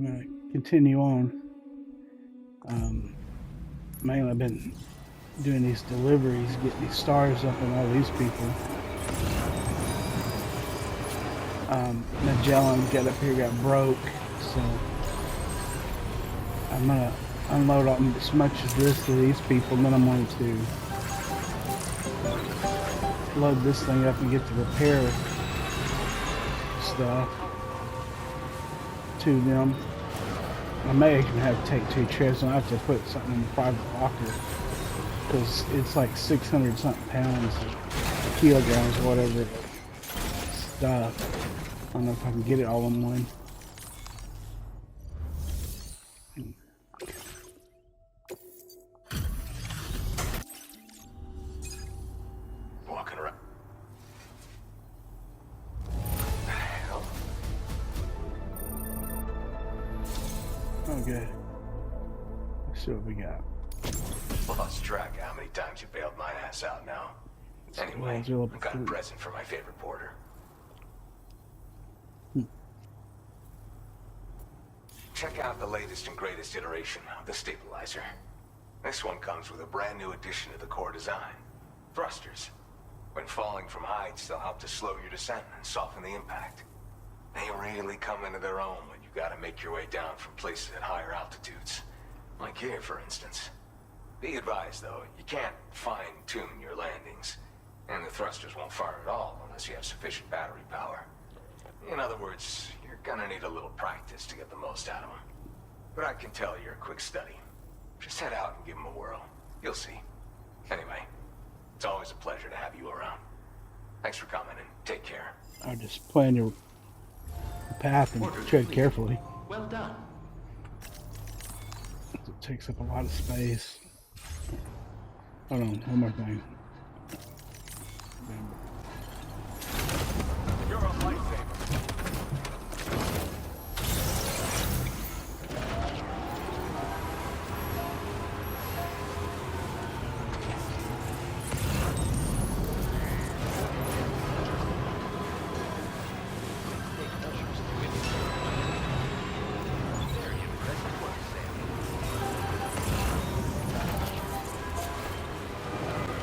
gonna continue on. Mainly I've been doing these deliveries, getting these stars up on all these people. Magellan got up here, got broke, so I'm gonna unload as much of this to these people, and then I'm going to load this thing up and get the repair stuff to them. I may even have to take 2 trips, and I have to put something in the private locker because it's like 600 something pounds, kilograms, whatever stuff. I don't know if I can get it all in one. Walking around. Oh, good. Let's see what we got. Lost track of how many times you bailed my ass out now. Anyway, I've got a present for my favorite porter. Check out the latest and greatest iteration of the stabilizer. This one comes with a brand new addition to the core design. Thrusters. When falling from heights, they'll help to slow your descent and soften the impact. They really come into their own when you gotta make your way down from places at higher altitudes. Like here, for instance. Be advised, though, you can't fine-tune your landings. And the thrusters won't fire at all unless you have sufficient battery power. In other words, you're gonna need a little practice to get the most out of them. But I can tell you're a quick study. Just head out and give them a whirl. You'll see. Anyway, it's always a pleasure to have you around. Thanks for coming and take care. I'll just plan your path and tread carefully. Well done. It takes up a lot of space. Hold on, one more thing. You're a lifesaver.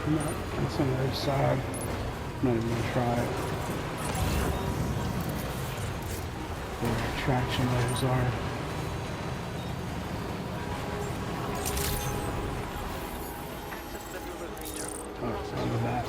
No, that's on the other side. I'm not even gonna try it. Where the traction levels are. Oh, it's on the back.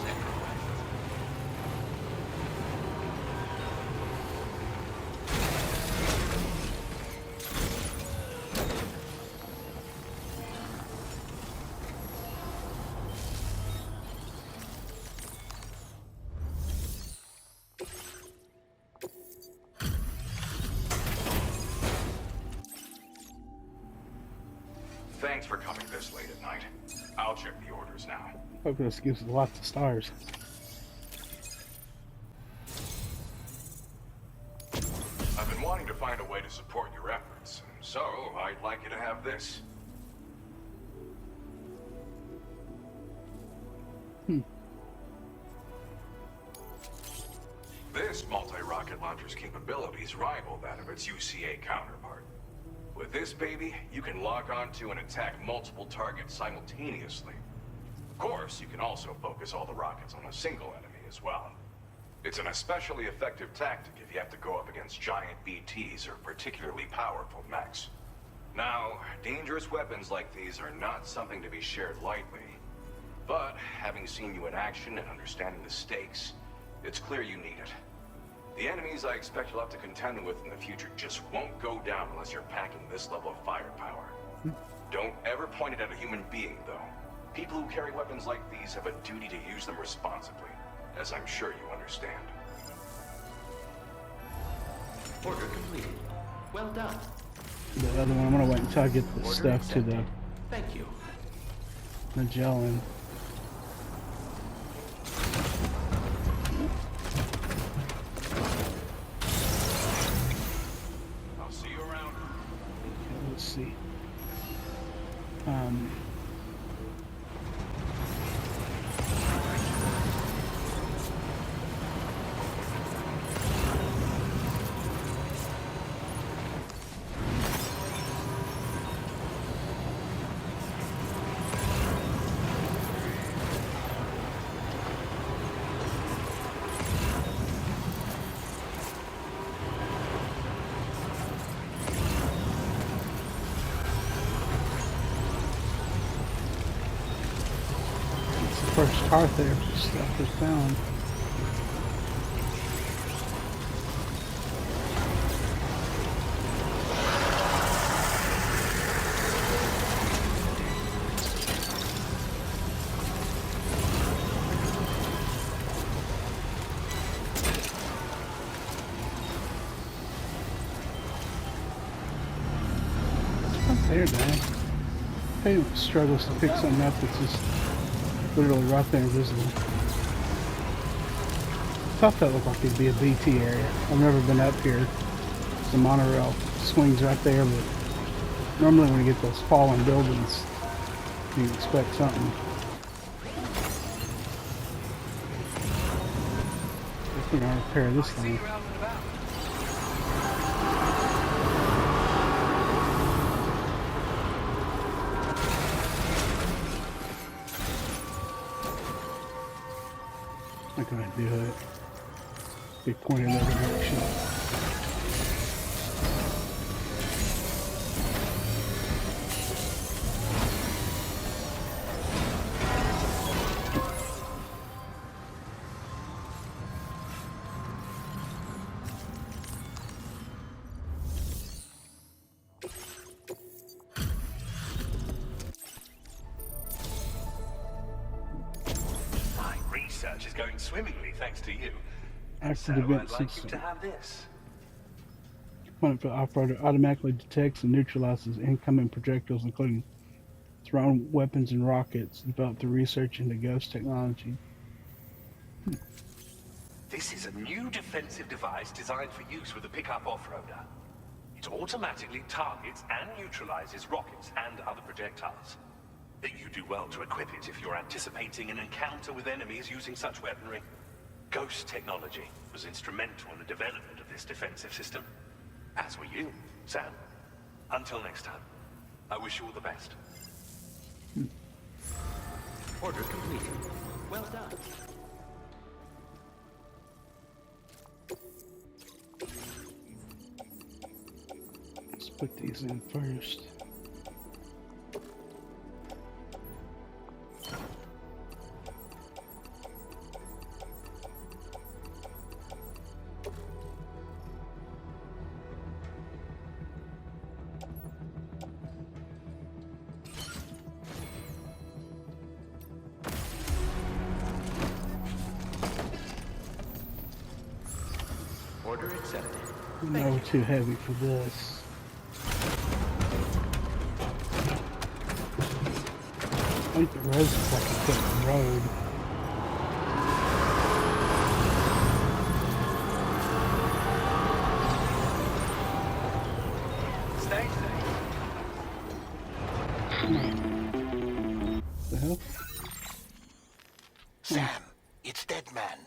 Thanks for coming this late at night. I'll check the orders now. Hope this gives us lots of stars. I've been wanting to find a way to support your efforts, so I'd like you to have this. This multi-rocket launcher's capabilities rival that of its UCA counterpart. With this baby, you can lock onto and attack multiple targets simultaneously. Of course, you can also focus all the rockets on a single enemy as well. It's an especially effective tactic if you have to go up against giant BTs or particularly powerful mechs. Now, dangerous weapons like these are not something to be shared lightly. But, having seen you in action and understanding the stakes, it's clear you need it. The enemies I expect you'll have to contend with in the future just won't go down unless you're packing this level of firepower. Don't ever point it at a human being, though. People who carry weapons like these have a duty to use them responsibly, as I'm sure you understand. Order completed. Well done. The other one, I'm gonna wait until I get the Order stuff to accepted. the Thank you. Magellan. I'll see you around. Okay, let's see. first car there stuff was found. There, man. Hey, struggles to pick something up that's just literally right there invisible. Thought that looked like it'd be a BT area. I've never been up here. The monorail swings right there, but normally when you get those fallen buildings, you expect something. If we're gonna repair this thing. Not gonna do it. Be pointed in every direction. Research is going swimmingly thanks to you. Active So event I'd like you system. to have this. Component for the operator automatically detects and neutralizes incoming projectiles, including thrown weapons and rockets, developed through research into ghost technology. This is a new defensive device designed for use with a pickup off-roader. It automatically targets and neutralizes rockets and other projectiles. You do well to equip it if you're anticipating an encounter with enemies using such weaponry. Ghost technology was instrumental in the development of this defensive system. As were you, Sam. Until next time, I wish you all the best. Order completed. Well done. Let's put these in first. Order accepted. No, we're too heavy for this. I think the road's like a quick road. Stay safe. The hell? Sam, it's Deadman.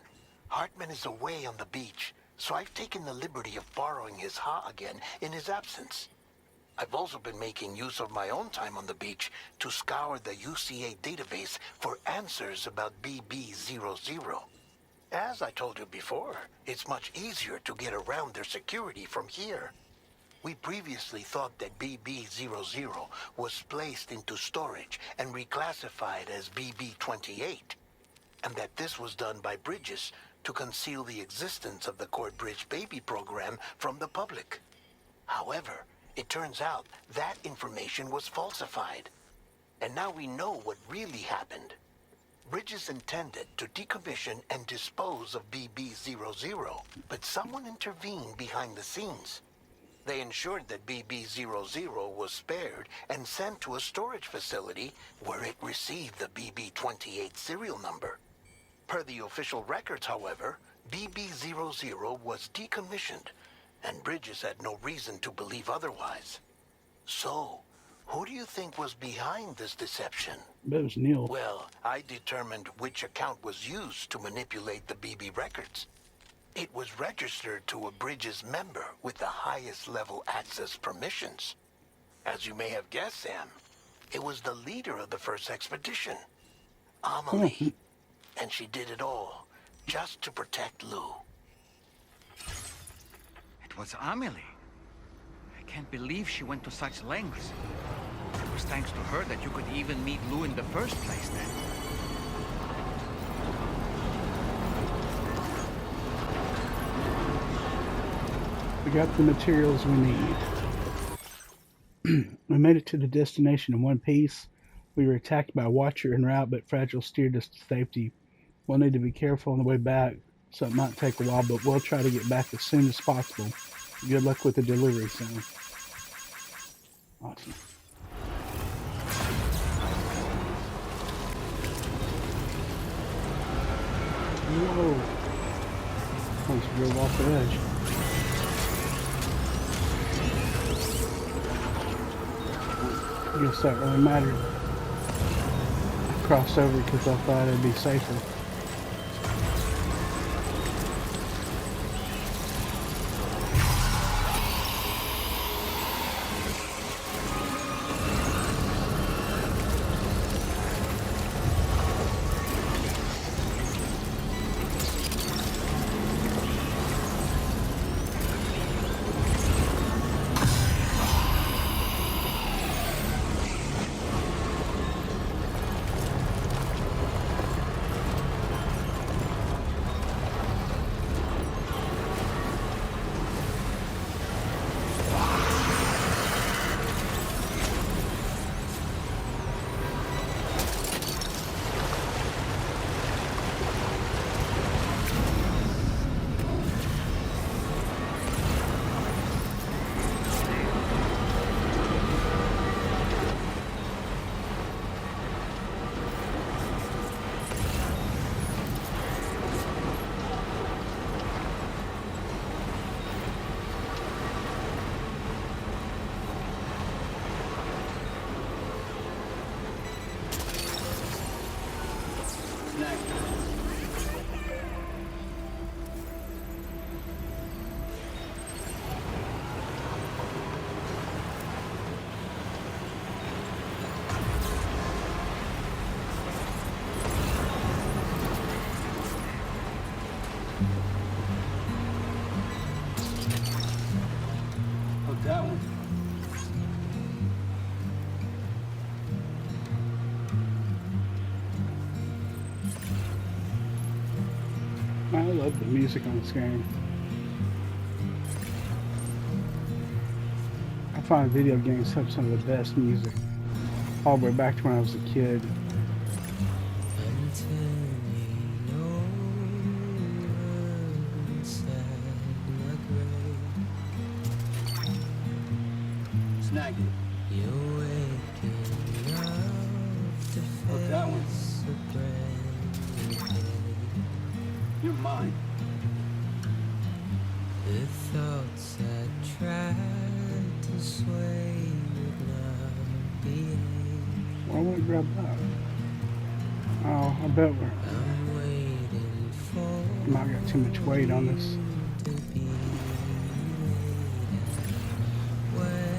Hartman is away on the beach, so I've taken the liberty of borrowing his Ha again in his absence. I've also been making use of my own time on the beach to scour the UCA database for answers about BB00. As I told you before, it's much easier to get around their security from here. We previously thought that BB00 was placed into storage and reclassified as BB28, and that this was done by Bridges to conceal the existence of the Cord Bridge Baby program from the public. However, it turns out that information was falsified. And now we know what really happened. Bridges intended to decommission and dispose of BB00, but someone intervened behind the scenes. They ensured that BB00 was spared and sent to a storage facility where it received the BB28 serial number. Per the official records, however, BB00 was decommissioned, and Bridges had no reason to believe otherwise. So, who do you think was behind this deception? That was Neil. Well, I determined which account was used to manipulate the BB records. It was registered to a Bridges member with the highest level access permissions. As you may have guessed, Sam, it was the leader of the first expedition, Amelie. And she did it all just to protect Lou. It was Amelie. I can't believe she went to such lengths. It was thanks to her that you could even meet Lou in the first place then. We got the materials we need. We made it to the destination in one piece. We were attacked by a watcher en route, but Fragile steered us to safety. We'll need to be careful on the way back, so it might take a while, but we'll try to get back as soon as possible. Good luck with the delivery, Sam. Awesome. Whoa. Almost drove off the edge. I guess that really mattered. I crossed over because I thought it'd be safer. That one. I love the music on this game. I find video games have some of the best music. All the way back to when I was a kid. Snag it. Look, that one. You're mine. The thoughts I tried to sway would not behave. Why won't I grab that? Oh, I bet we're... I'm waiting for might got too much weight on this. to be wait.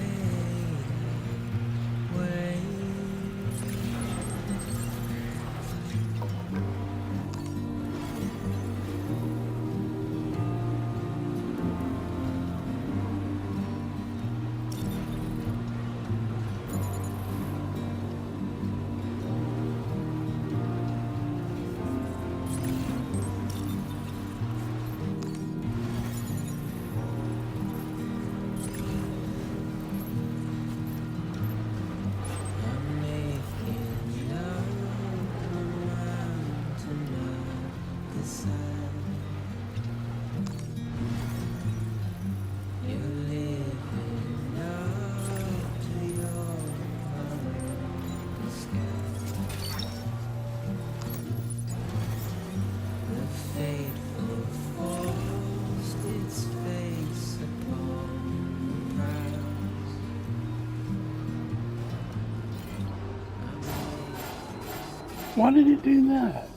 Why did it do that?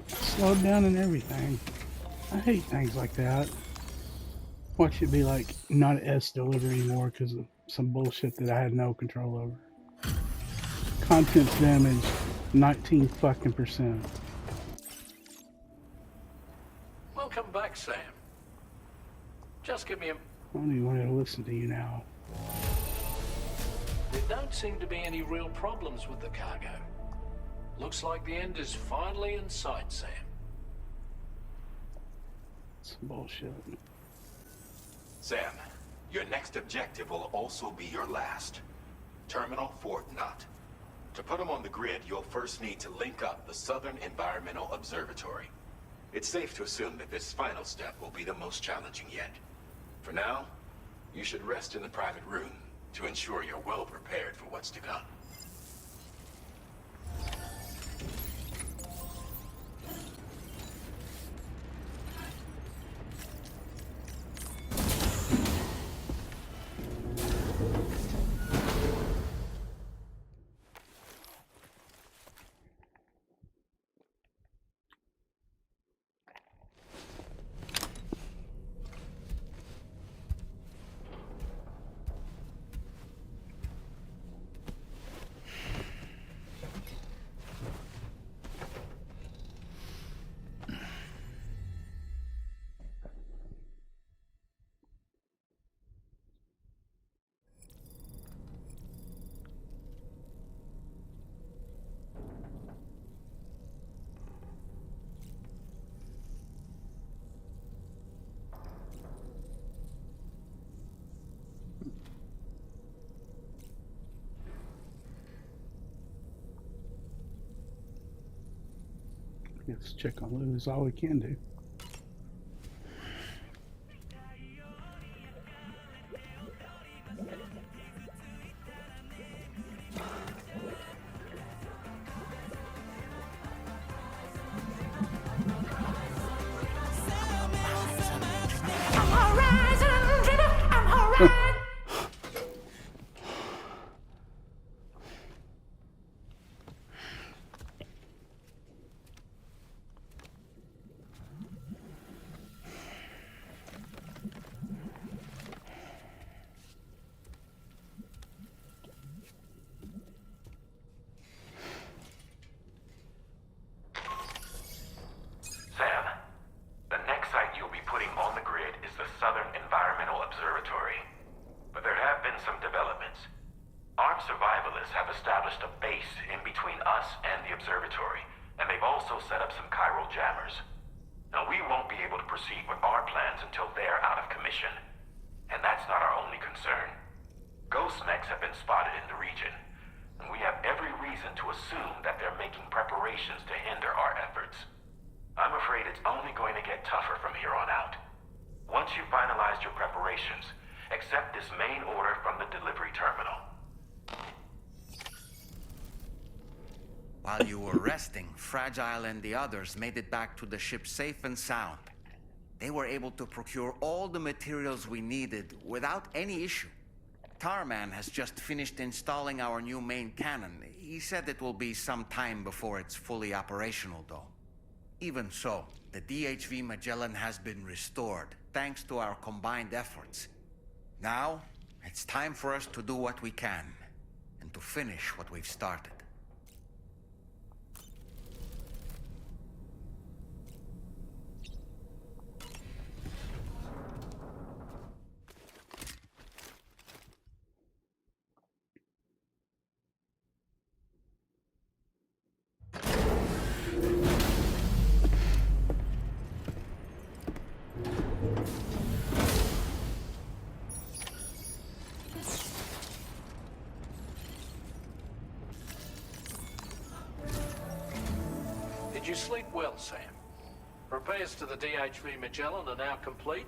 Slowed down and everything. I hate things like that. Watch it be like not S delivery anymore because of some bullshit that I had no control over. Contents damage 19%. Welcome back, Sam. Just give me a... I don't even want to listen to you now. There don't seem to be any real problems with the cargo. Looks like the end is finally in sight, Sam. It's bullshit. Sam, your next objective will also be your last. Terminal Fort Knott. To put them on the grid, you'll first need to link up the Southern Environmental Observatory. It's safe to assume that this final step will be the most challenging yet. For now, you should rest in the private room to ensure you're well prepared for what's to come. Let's check on loot is all we can do. Sam, the next site you'll be putting on the grid is the Southern Environmental Observatory. But there have been some developments. Armed survivalists have established a base in between us and the observatory, and they've also set up some chiral jammers. Now, we won't be able to proceed with our plans until they're out of commission. And that's not our only concern. Ghost mechs have been spotted in the region, and we have every reason to assume that they're making preparations to hinder our efforts. I'm afraid it's only going to get tougher from here on out. Once you've finalized your preparations, accept this main order from the delivery terminal. While you were resting, Fragile and the others made it back to the ship safe and sound. They were able to procure all the materials we needed without any issue. Tarman has just finished installing our new main cannon. He said it will be some time before it's fully operational, though. Even so, the DHV Magellan has been restored, thanks to our combined efforts. Now, it's time for us to do what we can, and to finish what we've started. Did you sleep well, Sam? Repairs to the DHV Magellan are now complete.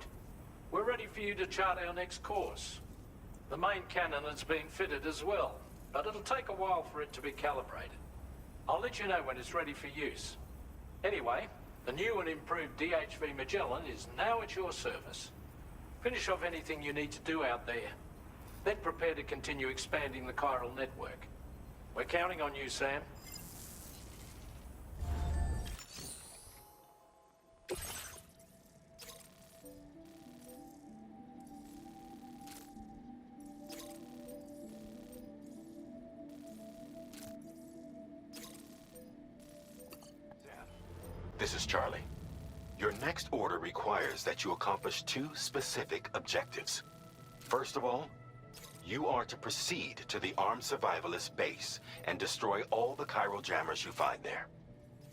We're ready for you to chart our next course. The main cannon is being fitted as well, but it'll take a while for it to be calibrated. I'll let you know when it's ready for use. Anyway, the new and improved DHV Magellan is now at your service. Finish off anything you need to do out there, then prepare to continue expanding the chiral network. We're counting on you, Sam. This is Charlie. Your next order requires that you accomplish two specific objectives. First of all, you are to proceed to the armed survivalist base and destroy all the chiral jammers you find there.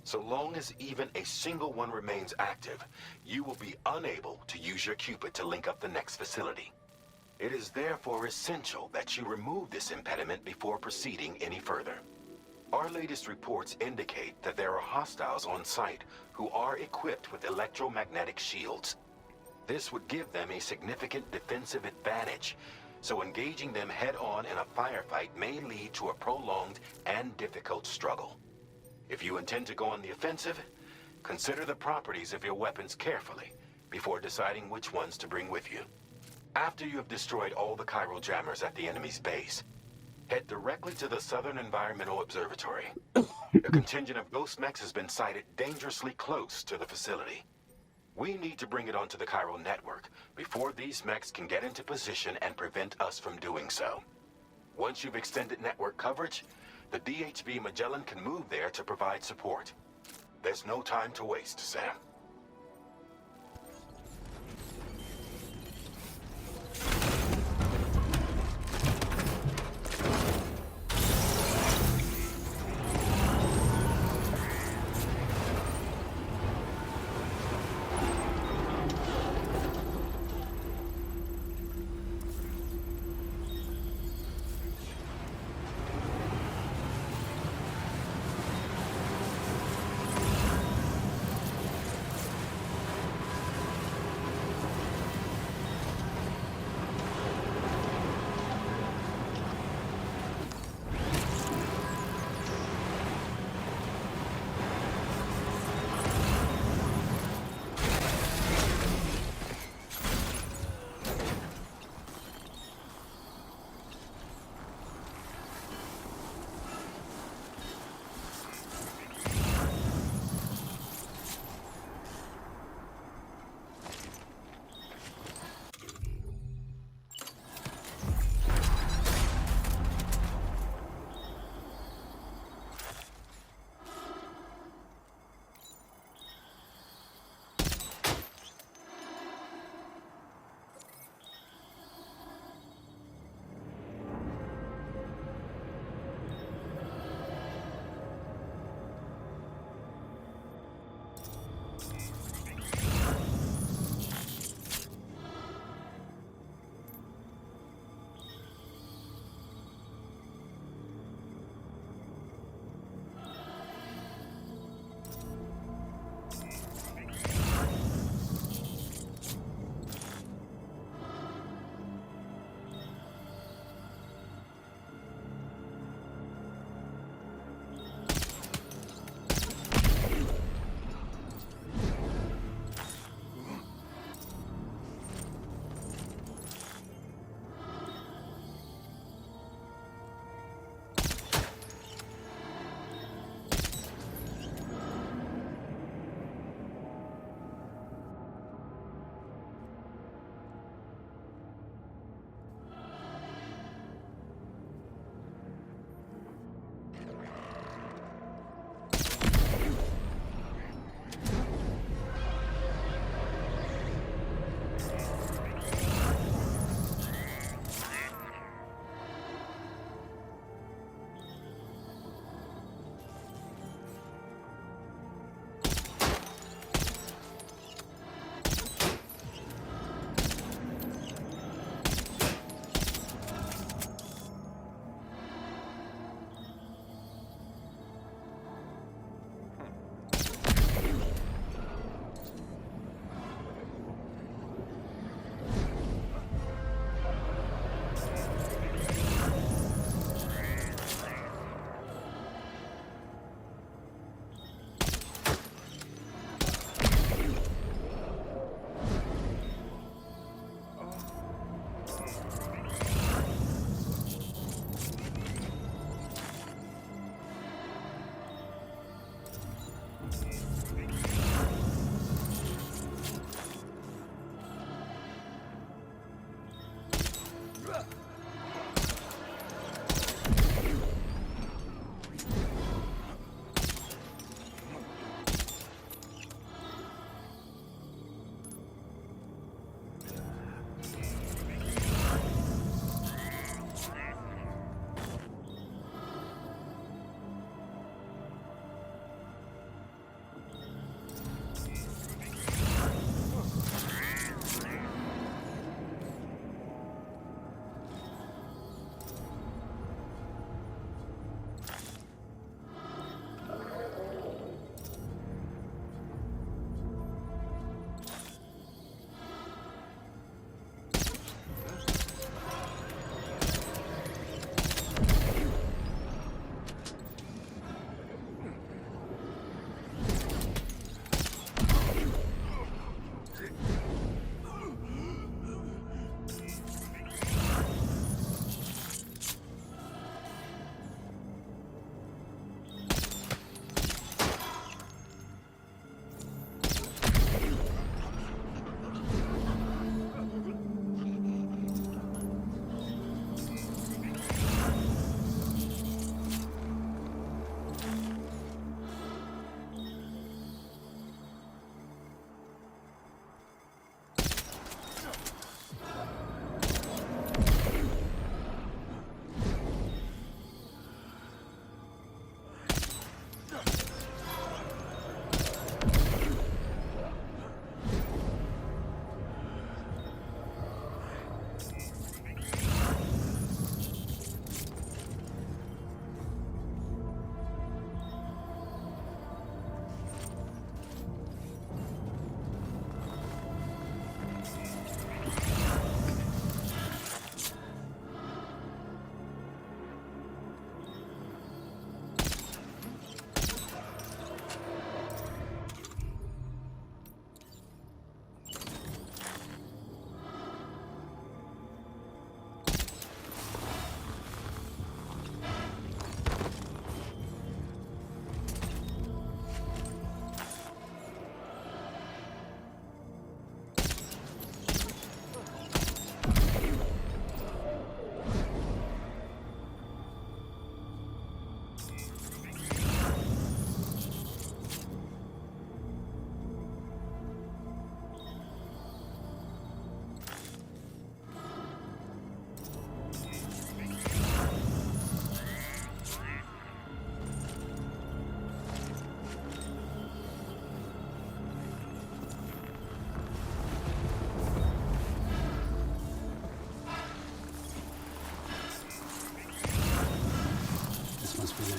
So long as even a single one remains active, you will be unable to use your Cupid to link up the next facility. It is therefore essential that you remove this impediment before proceeding any further. Our latest reports indicate that there are hostiles on site who are equipped with electromagnetic shields. This would give them a significant defensive advantage, so engaging them head-on in a firefight may lead to a prolonged and difficult struggle. If you intend to go on the offensive, consider the properties of your weapons carefully before deciding which ones to bring with you. After you have destroyed all the chiral jammers at the enemy's base, head directly to the Southern Environmental Observatory. A contingent of ghost mechs has been sighted dangerously close to the facility. We need to bring it onto the chiral network before these mechs can get into position and prevent us from doing so. Once you've extended network coverage, the DHV Magellan can move there to provide support. There's no time to waste, Sam.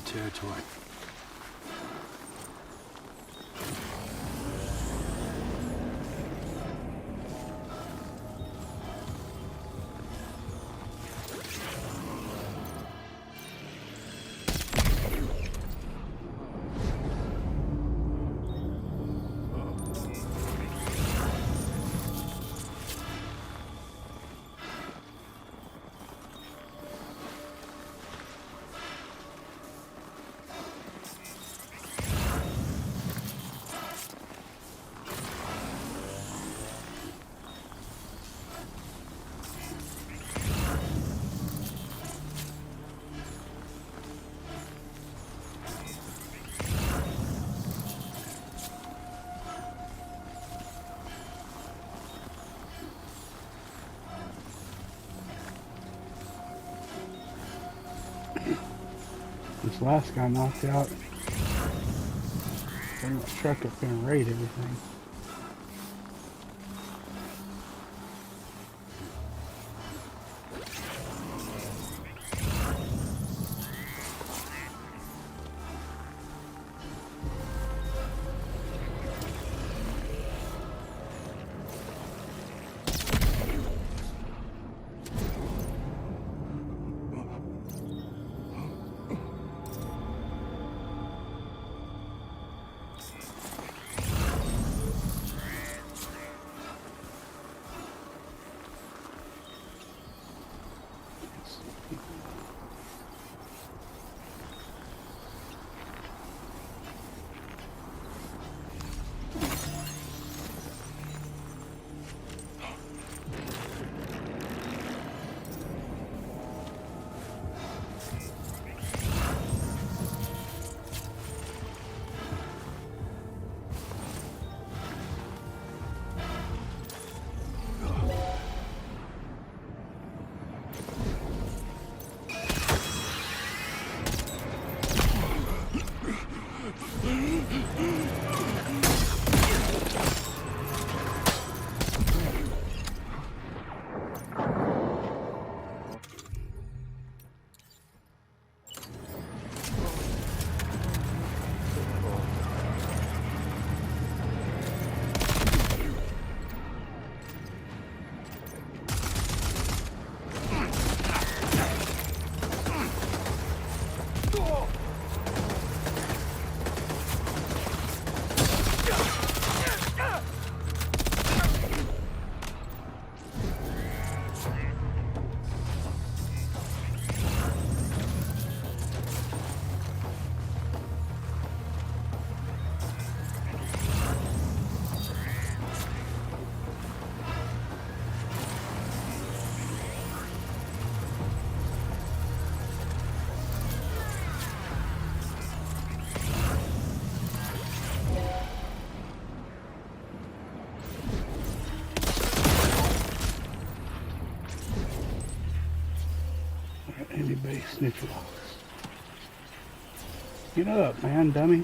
territory. This last guy knocked out. Bring the truck up here and raid everything. Enemy base neutralized. Get up, man, dummy.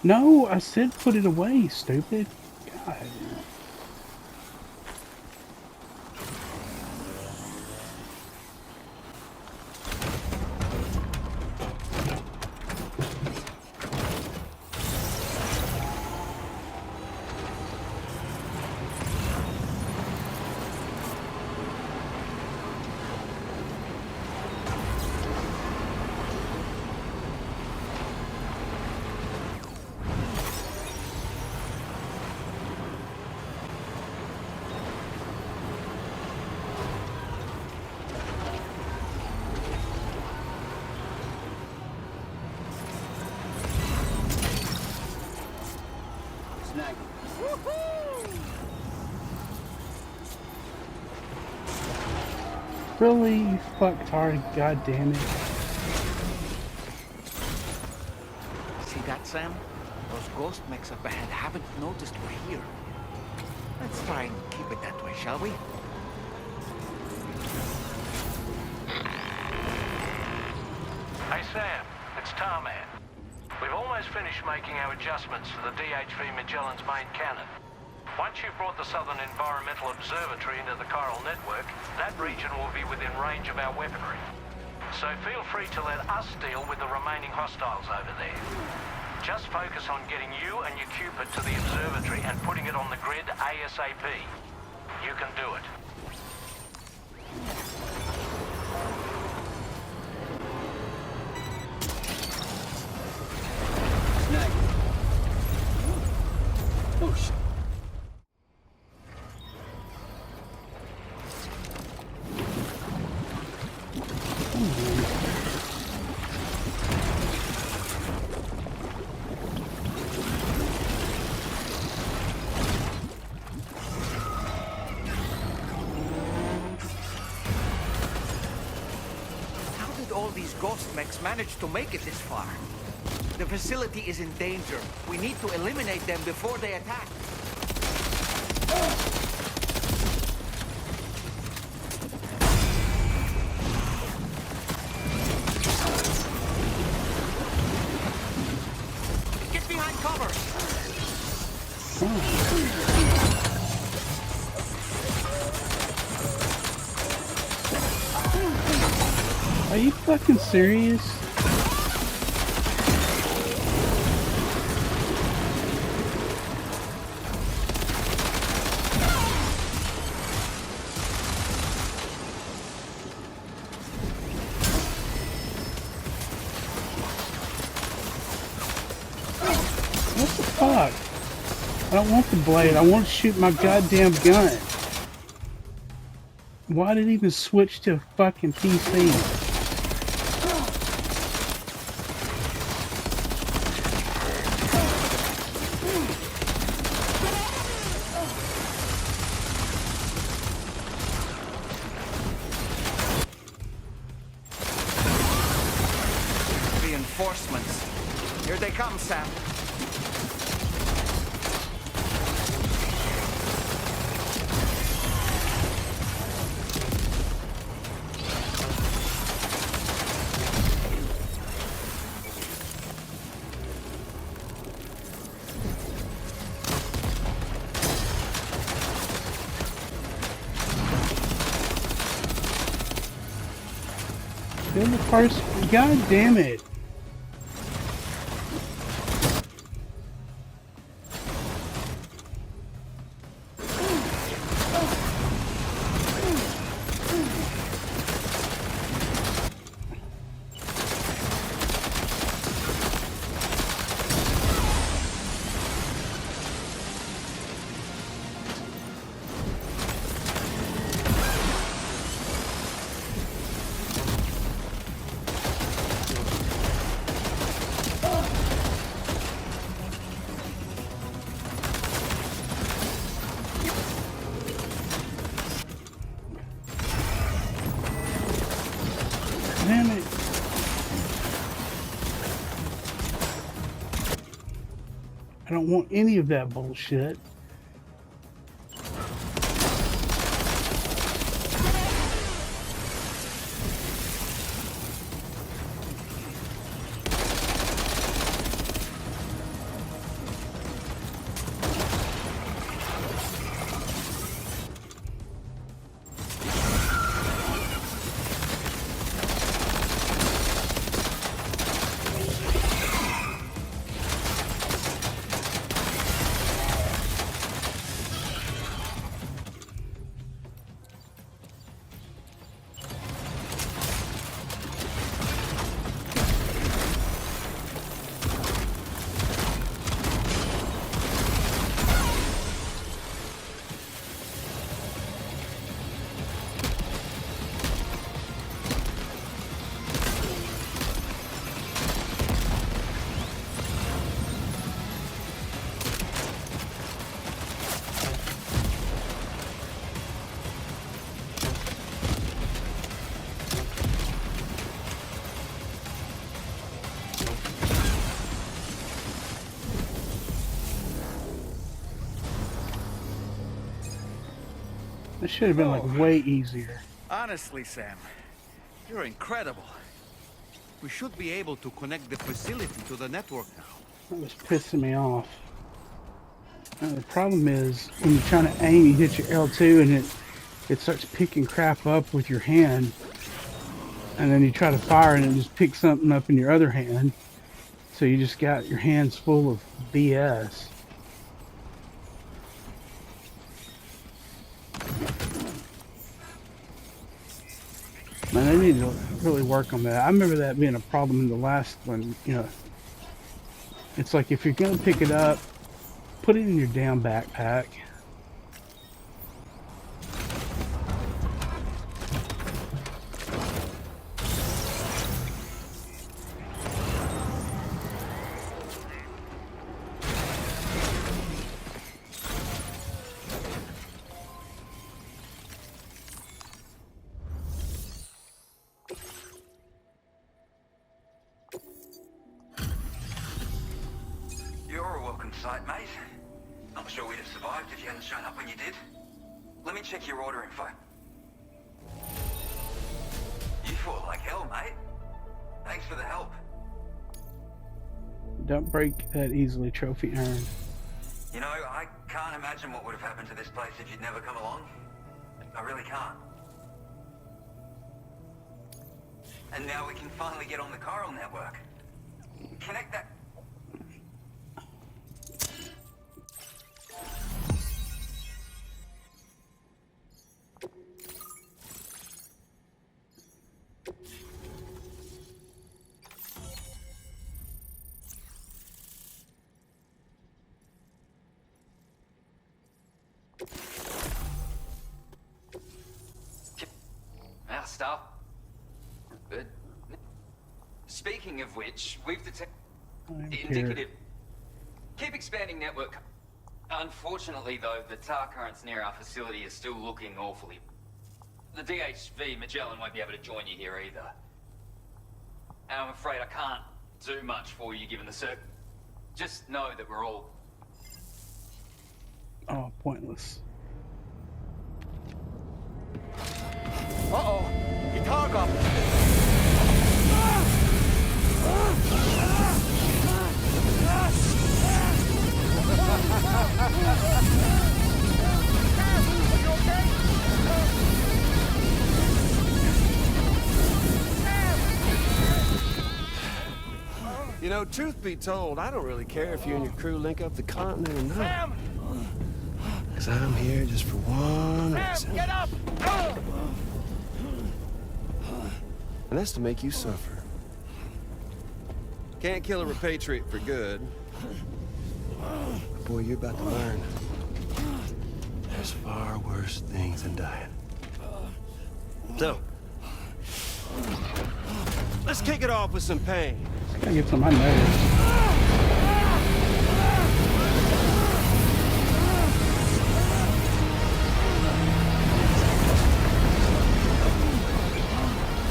No, I said put it away, stupid. God. Really, you fucktard, god damn it. See that, Sam? Those ghost mechs up ahead haven't noticed we're here. Let's try and keep it that way, shall we? Hey Sam, it's Tarman. We've almost finished making our adjustments to the DHV Magellan's main cannon. Once you've brought the Southern Environmental Observatory into the chiral network, that region will be within range of our weaponry. So feel free to let us deal with the remaining hostiles over there. Just focus on getting you and your Cupid to the observatory and putting it on the grid ASAP. You can do it. Oh shit. How did all these ghost mechs manage to make it this far? The facility is in danger. We need to eliminate them before they attack. Get behind cover! Are you fucking serious? What the fuck? I don't want the blade. I want to shoot my goddamn gun. Why did it even switch to fucking PC? Reinforcements. Here they come, Sam. Kill the first. God damn it. Damn it. I don't want any of that bullshit. It should have been like way easier. Honestly, Sam, you're incredible. We should be able to connect the facility to the network now. That was pissing me off. Now, the problem is when you're trying to aim, you hit your L2 and it starts picking crap up with your hand, and then you try to fire and it just picks something up in your other hand. So you just got your hands full of BS. Man, they need to really work on that. I remember that being a problem in the last one, you know. It's like if you're gonna pick it up, put it in your damn backpack. You're a welcome sight, mate. Not sure we'd have survived if you hadn't shown up when you did. Let me check your order info. You fought like hell, mate. Thanks for the help. Don't break that easily, trophy earned. You know, I can't imagine what would have happened to this place if you'd never come along. I really can't. And now we can finally get on the chiral network. Connect that... Our stuff. Good. Speaking of which, we've detected indicative. Keep expanding network. Unfortunately, though, the tar currents near our facility are still looking awfully. The DHV Magellan won't be able to join you here either. And I'm afraid I can't do much for you given the circ. Just know that we're all... Oh, pointless. Uh-oh! Guitar goblin! You know, truth be told, I don't really care if you and your crew link up the continent or not. Because I'm here just for one reason. Get up! And that's to make you suffer. Can't kill a repatriate for good. But boy, you're about to learn. There's far worse things than dying. So, let's kick it off with some pain. I gotta get some of my nerves.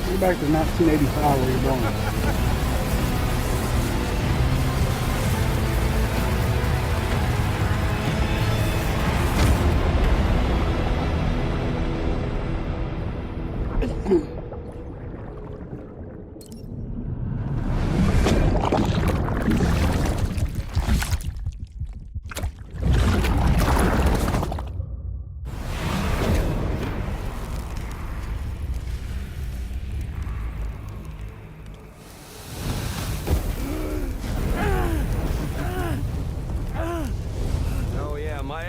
You're back to 1985 where you're born.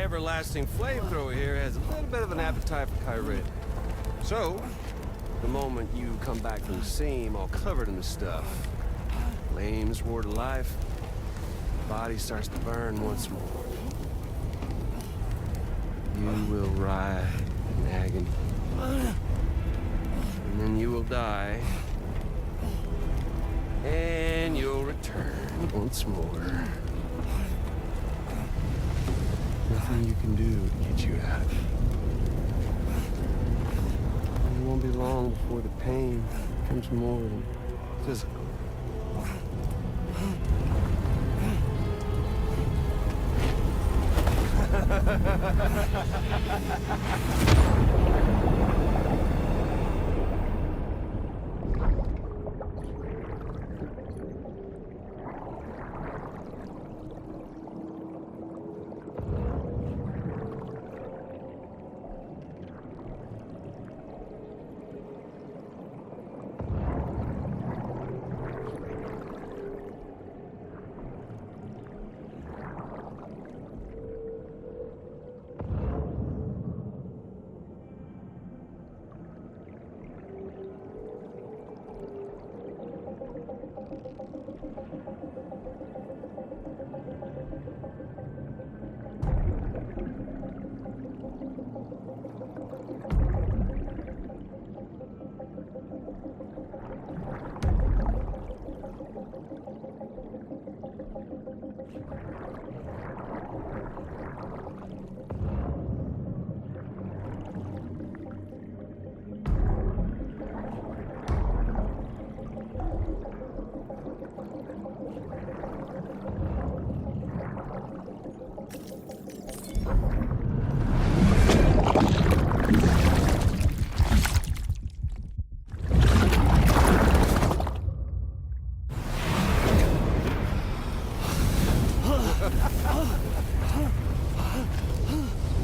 Everlasting flamethrower here has a little bit of an appetite for Kyrit. So, the moment you come back from the seam all covered in the stuff, flames roar to life, the body starts to burn once more. You will writhe in agony. And then you will die. And you'll return once more. Nothing you can do to get you out of it. And it won't be long before the pain becomes more than physical.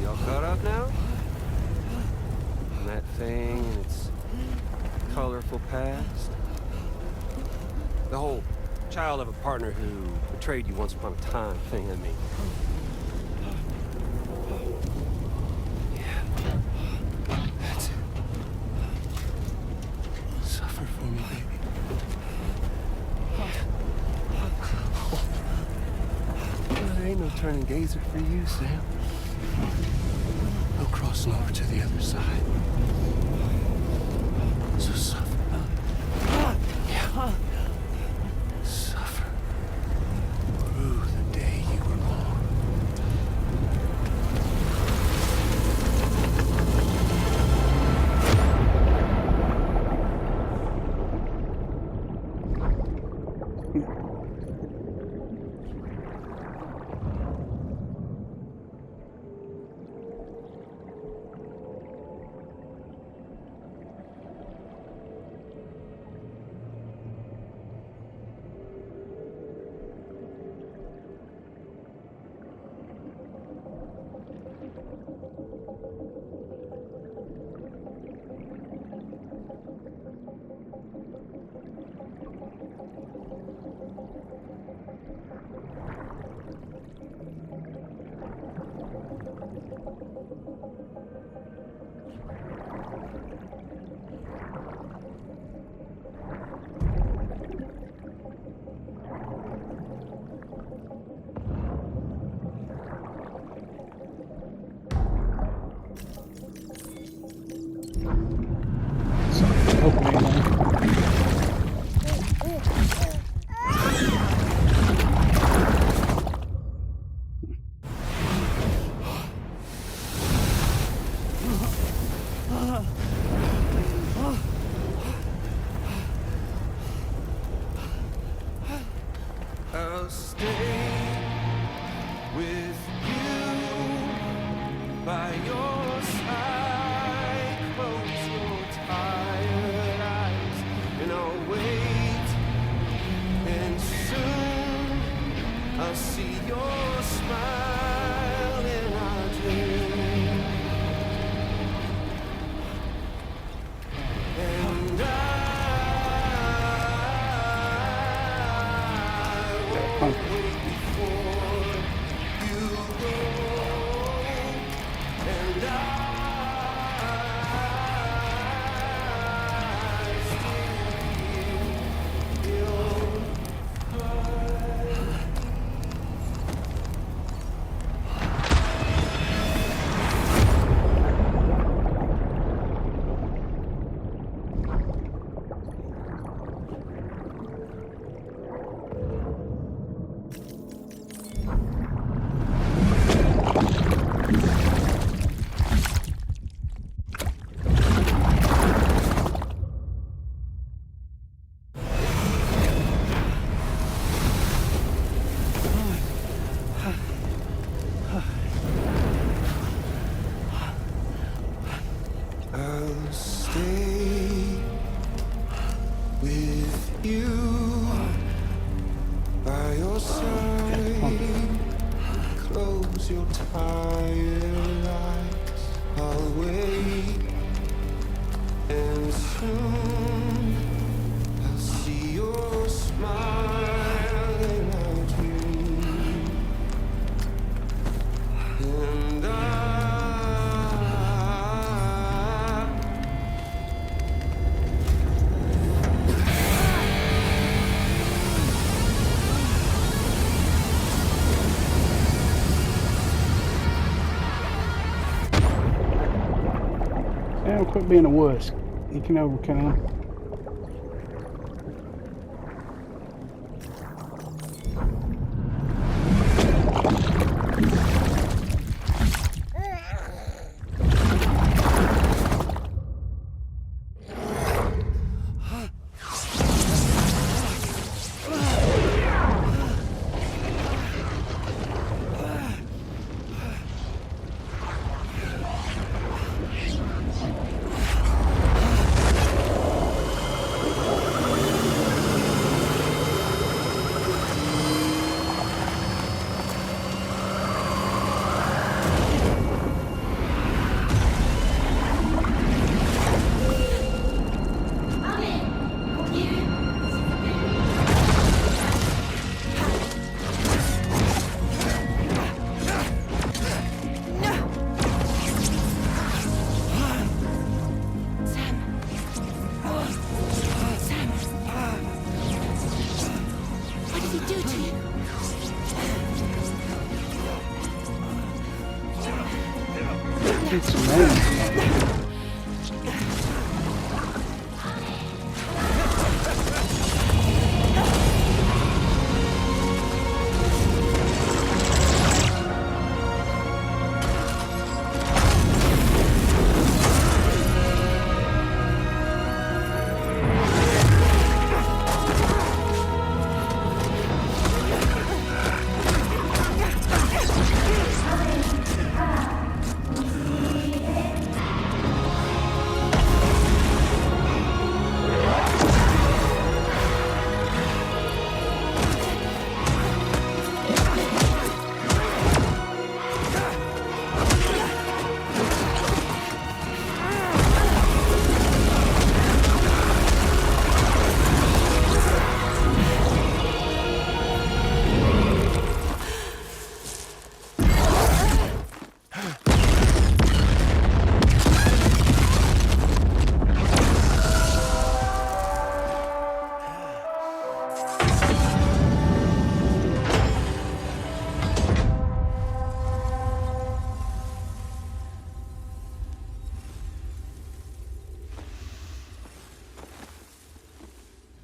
Y'all caught up now? On that thing and its colorful past? The whole child of a partner who betrayed you once upon a time thing, I mean. Yeah. That's it. Suffer for me, baby. There ain't no turning gazer for you, Sam. No crossing over to the other side. So suffer. Yeah. Suffer. Through the day you were born. I'll stay with you by your side. Close your tired eyes and I'll wait. And soon I'll see your smile in our dream. And With you by your side, close your tired eyes. I'll wait, and soon I'll see your smile in my dream. And Sam, quit being a wuss. You can overcome him. It's amazing.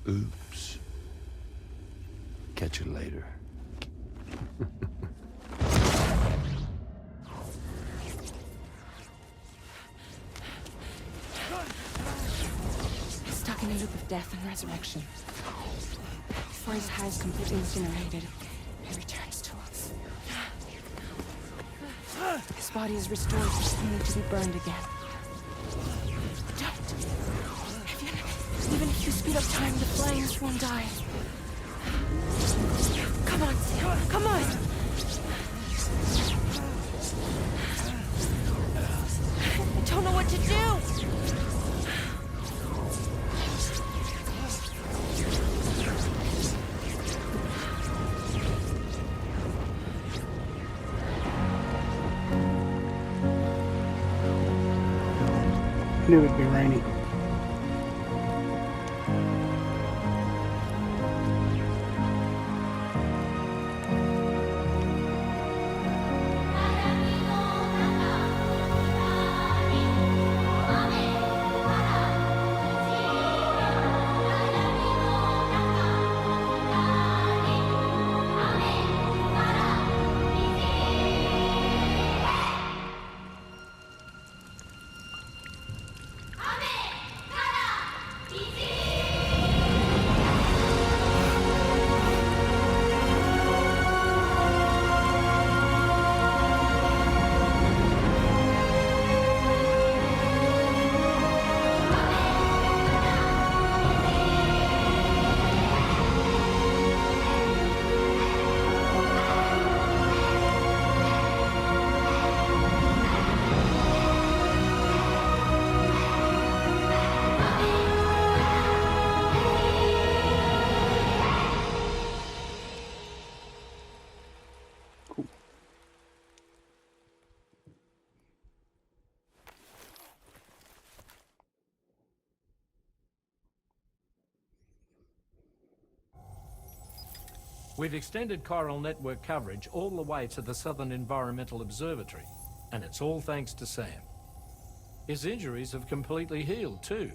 Oops. Catch you later. Stuck in a loop of death and resurrection. Before his hair is completely incinerated, he returns to us. His body is restored, only to be burned again. Don't! Even if you speed up time, the flames won't die. Come on, Sam, come on! I don't know what to do! I knew it'd be rainy. Amen. We've extended chiral network coverage all the way to the Southern Environmental Observatory, and it's all thanks to Sam. His injuries have completely healed too.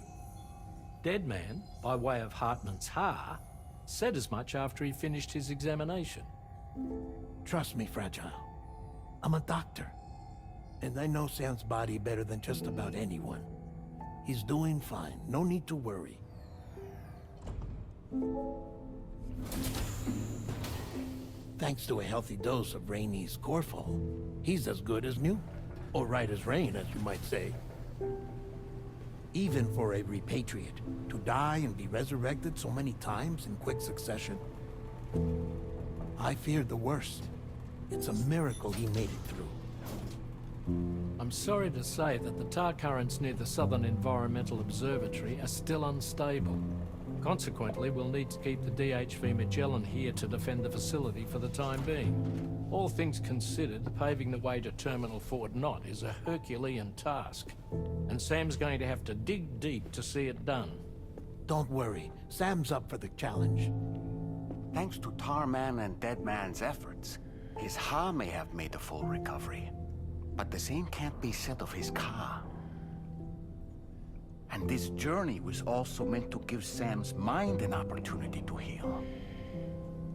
Deadman, by way of Hartman's Ha, said as much after he finished his examination. Trust me, Fragile. I'm a doctor, and I know Sam's body better than just about anyone. He's doing fine. No need to worry. Thanks to a healthy dose of Rainey's Corfol, he's as good as new. Or right as rain, as you might say. Even for a repatriate, to die and be resurrected so many times in quick succession. I feared the worst. It's a miracle he made it through. I'm sorry to say that the tar currents near the Southern Environmental Observatory are still unstable. Consequently, we'll need to keep the DHV Magellan here to defend the facility for the time being. All things considered, paving the way to Terminal Fort Knott is a Herculean task, and Sam's going to have to dig deep to see it done. Don't worry, Sam's up for the challenge. Thanks to Tarman and Deadman's efforts, his Ha may have made a full recovery. But the same can't be said of his Ka. And this journey was also meant to give Sam's mind an opportunity to heal.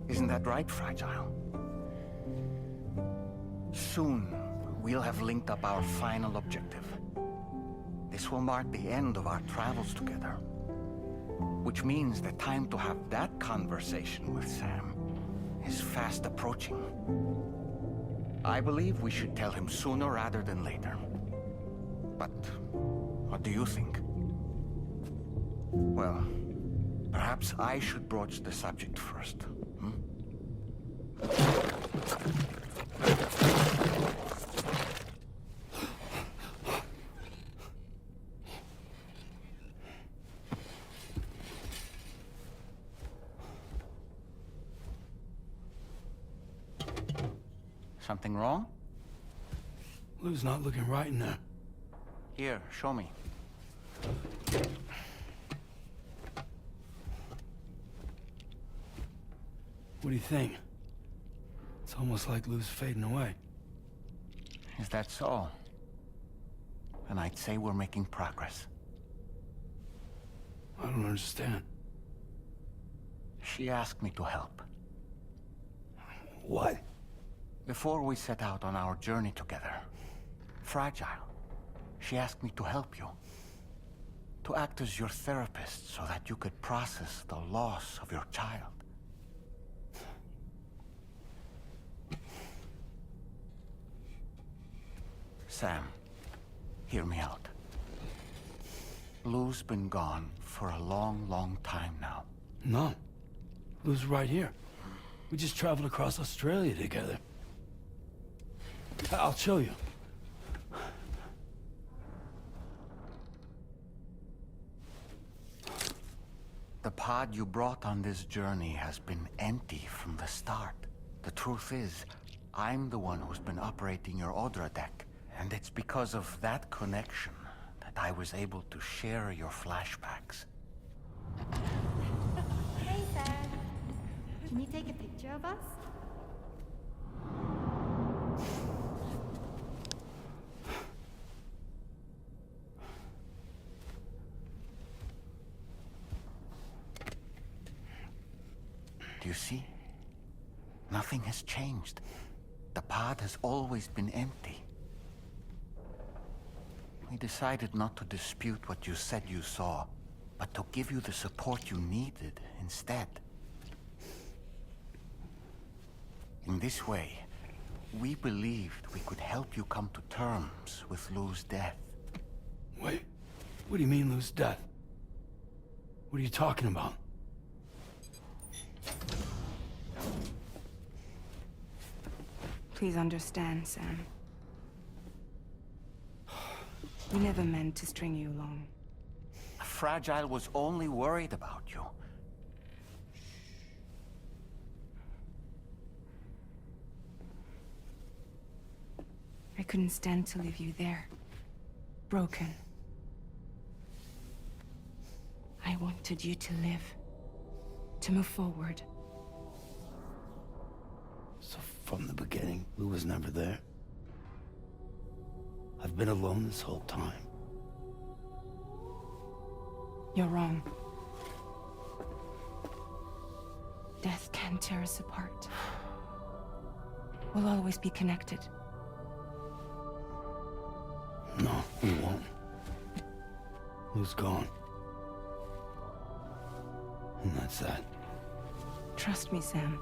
Isn't that right, Fragile? Soon, we'll have linked up our final objective. This will mark the end of our travels together. Which means the time to have that conversation with Sam is fast approaching. I believe we should tell him sooner rather than later. But what do you think? Well, perhaps I should broach the subject first. Something wrong? Lou's not looking right in there. Here, show me. What do you think? It's almost like Lou's fading away. Is that so? And I'd say we're making progress. I don't understand. She asked me to help. What? Before we set out on our journey together, Fragile, she asked me to help you. To act as your therapist so that you could process the loss of your child. Sam, hear me out. Lou's been gone for a long, long time now. No. Lou's right here. We just traveled across Australia together. I'll show you. The pod you brought on this journey has been empty from the start. The truth is, I'm the one who's been operating your Odra deck, and it's because of that connection that I was able to share your flashbacks. Hey, Sam. Can you take a picture of us? Do you see? Nothing has changed. The pod has always been empty. We decided not to dispute what you said you saw, but to give you the support you needed instead. In this way, we believed we could help you come to terms with Lou's death. Wait, what do you mean Lou's death? What are you talking about? Please understand, Sam. We never meant to string you along. Fragile was only worried about you. I couldn't stand to leave you there. Broken. I wanted you to live. To move forward. from the beginning. Lou was never there. I've been alone this whole time. You're wrong. Death can tear us apart. We'll always be connected. No, we won't. Lou's gone. And that's that. Trust me, Sam.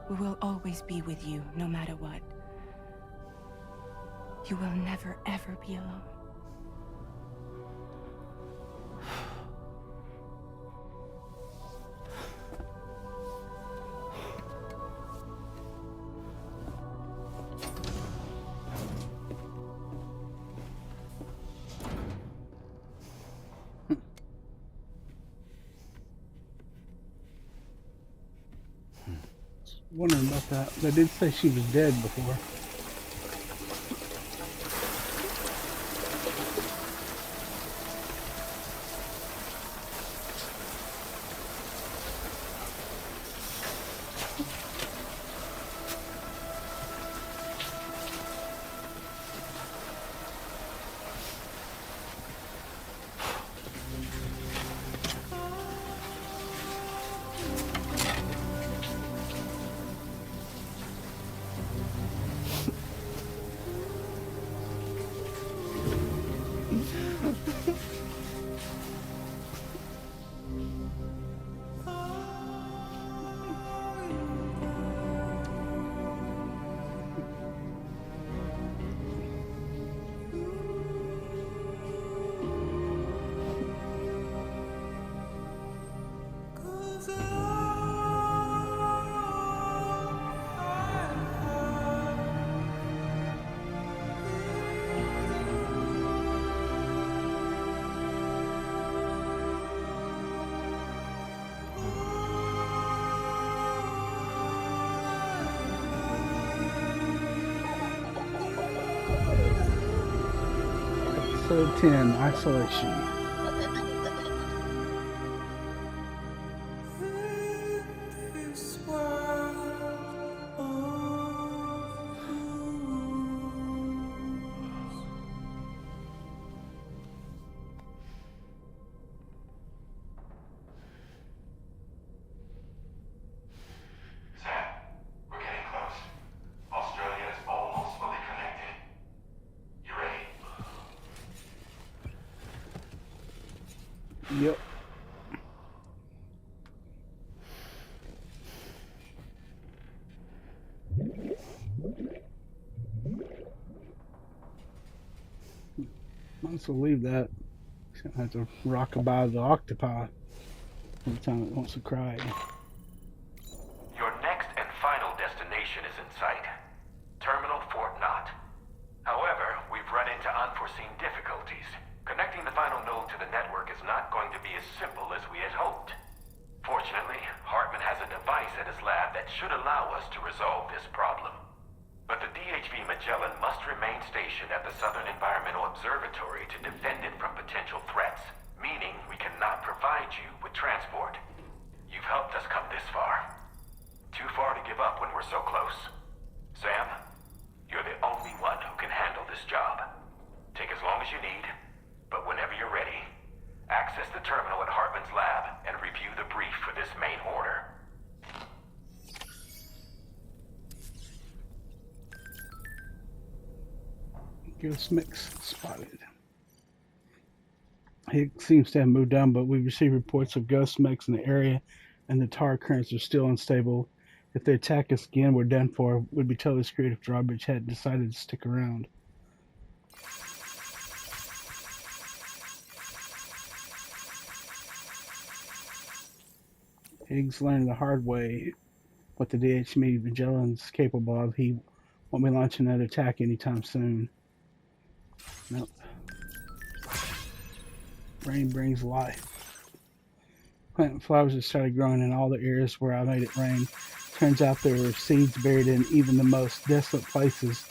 We will always be with you, no matter what. You will never, ever be alone. Wondering about that. They did say she was dead before. Episode 10, Isolation. Yep. Might as well leave that. It's gonna have to rockabye the octopi every time it wants to cry. Your next and final destination is in sight. Terminal Fort Knott. However, we've run into unforeseen difficulties. Connecting the final node to the network is not going to be as simple as we had hoped. Fortunately, Hartman has a device at his lab that should allow us to resolve this problem. But the DHV Magellan must remain stationed at the Southern Environmental Observatory to defend it from potential threats, meaning we cannot provide you with transport. You've helped us come this far. Too far to give up when we're so close. Sam, you're the only one who can handle this job. Take as long as you need. But whenever you're ready, access the terminal at Hartman's lab and review the brief for this main order. Ghost mix spotted. Higgs seems to have moved on, but we received reports of ghost mix in the area, and the tar currents are still unstable. If they attack us again, we're done for. We'd be totally screwed if Drawbridge hadn't decided to stick around. Higgs learned the hard way what the DHV Magellan's capable of. He won't be launching another attack anytime soon. Nope. Rain brings life. Plant and flowers have started growing in all the areas where I made it rain. Turns out there were seeds buried in even the most desolate places.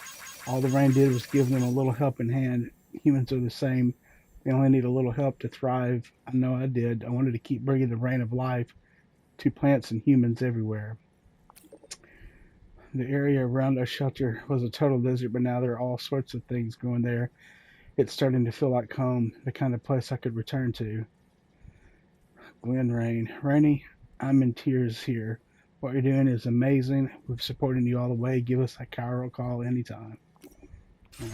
All the rain did was give them a little helping hand. Humans are the same. They only need a little help to thrive. I know I did. I wanted to keep bringing the rain of life to plants and humans everywhere. The area around our shelter was a total desert, but now there are all sorts of things going there. It's starting to feel like home, the kind of place I could return to. Glen Rain. Rainey, I'm in tears here. What you're doing is amazing. We've supported you all the way. Give us a Cairo call anytime. You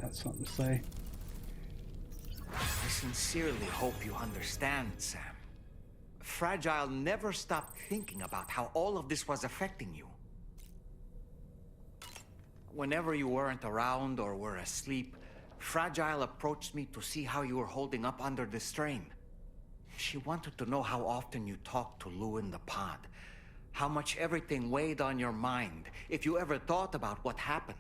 got something to say? I sincerely hope you understand, Sam. Fragile never stopped thinking about how all of this was affecting you. Whenever you weren't around or were asleep, Fragile approached me to see how you were holding up under the strain. She wanted to know how often you talked to Lou in the pod, how much everything weighed on your mind, if you ever thought about what happened.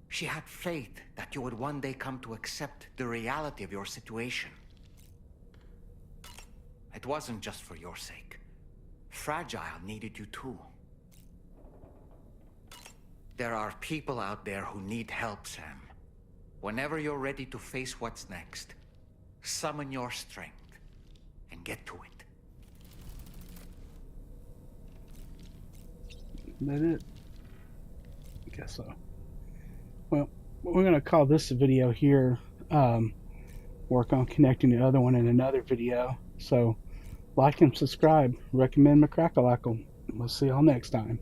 She had faith that you would one day come to accept the reality of your situation. It wasn't just for your sake. Fragile needed you too. There are people out there who need help, Sam. Whenever you're ready to face what's next, summon your strength and get to it. Is that it? I guess so. Well, we're going to call this a video here. Work on connecting the other one in another video. So, like and subscribe. Recommend McCrackalackle. We'll see y'all next time.